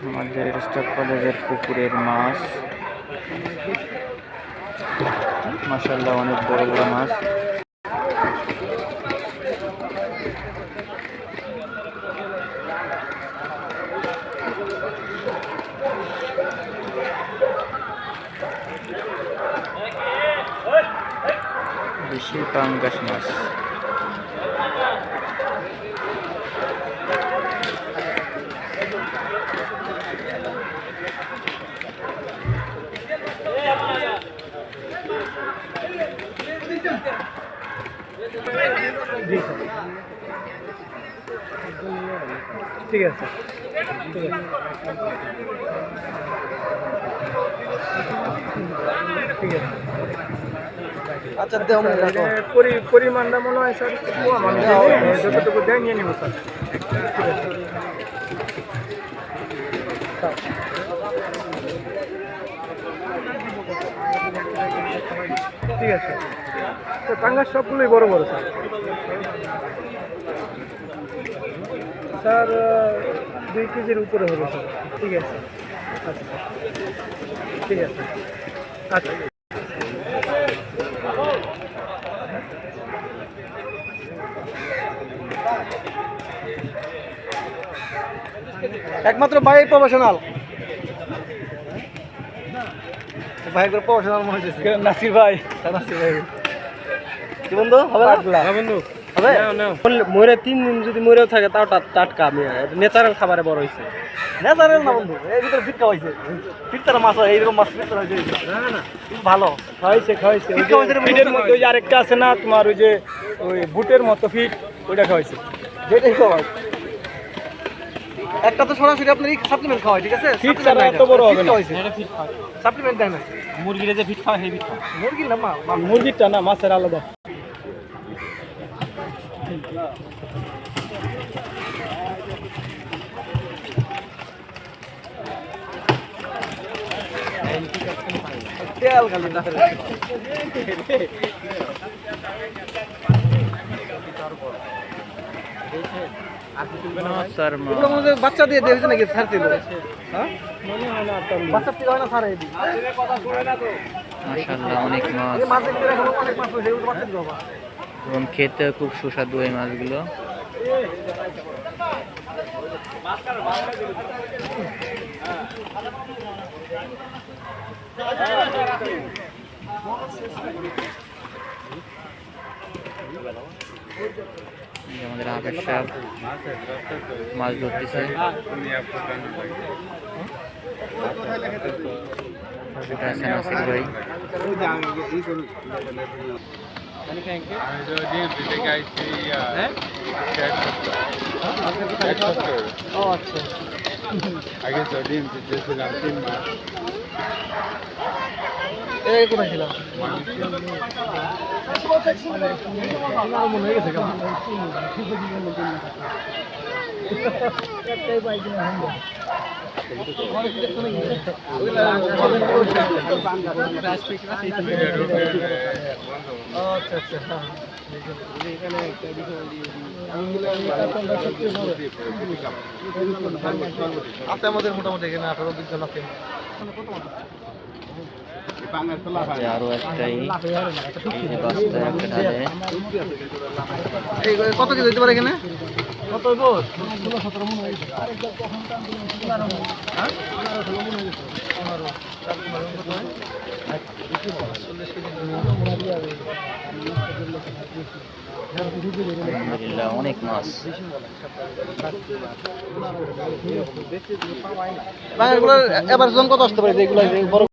আমাদের স্টাফ কলেজের পুকুরের মাছ, মাশাআল্লাহ অনেক বড় বড় মাছ। বেশি পাঙ্গাস মাছ। ঠিক আছে, ঠিক আছে। আচ্ছা, পরিমাণটা মনে হয় স্যার যতটুকু দেয় নিয়ে নেব স্যার। ঠিক আছে, তো পাঙ্গাস সবগুলোই বড় বড় স্যার। স্যার 2 কেজির উপরে হবে স্যার। ঠিক আছে, আচ্ছা ঠিক আছে, আচ্ছা। একমাত্র ভাই প্রফেশনাল, ভাই প্রফেশনাল মনে হচ্ছে। নাসির ভাই, কি বন্ধু হবে না? বন্ধু হবে মরে 3 দিন যদি মরেও থাকে তাও টাটকা। আমি ন্যাচারাল খাবারে বড় হয়েছে। ন্যাচারাল না বন্ধু, এর ভিতরে ফিট খাওয়াইছে। ফিটতারা মাছ হয়, এইরকম মাছ ফিটতারা হয়েছে। না না, ভালো খাওয়াইছে। ফিটের মধ্যে ওই যে আরেকটা আছে না তোমার, ওই যে ওই বুটের মতো ফিট, ওইটা খাওয়াইছে। যেটাই খাওয়াই। একটা তো সরাসরি আপনার সাপ্লিমেন্ট খাওয়াই, ঠিক আছে? ফিট ছাড়া এত বড় হবে না। সাপ্লিমেন্ট দেয় না। মুরগির যে ফিট খাওয়া, সেই ফিট খাওয়া। মুরগি না মুরগিরটা না, মাছের আলাদা। তেল খালি না। এগুলো মনে হয় বাচ্চা দিয়ে দিয়েছে নাকি স্যার ছিল? হ্যাঁ, মনে হয় না বাচ্চা থেকে হয় না স্যার? এই মাশাআল্লাহ অনেক মাছ মাছের ভিতরে এখনো অনেক মাছ রয়েছে, এগুলো বাচ্চা দিতে হবে। এবং খেতে খুব সুস্বাদু এই মাছগুলো। এই আমাদের আকাশ সাহেব মাছ ধরতেছে। এটা আছে নাসির ভাই। ও আচ্ছা, আগে তো ডিম দিয়েছিলাম 3 মাস। এই কোথায় ছিলাম? মনে হয়ে গেছে কেমন। আচ্ছা আচ্ছা, আছে আমাদের মোটামুটি এখানে 18-20 জন আছে। আরো একটাই এই যে বস্তায় একটা ঢালে। এই কত কেজি হইতে পারে এখানে? কত হইব? 16-17 মন হইছে। হ্যাঁ, আলহামদুলিল্লাহ অনেক মাছ। এবার কত আসতে পারে? এগুলো বড়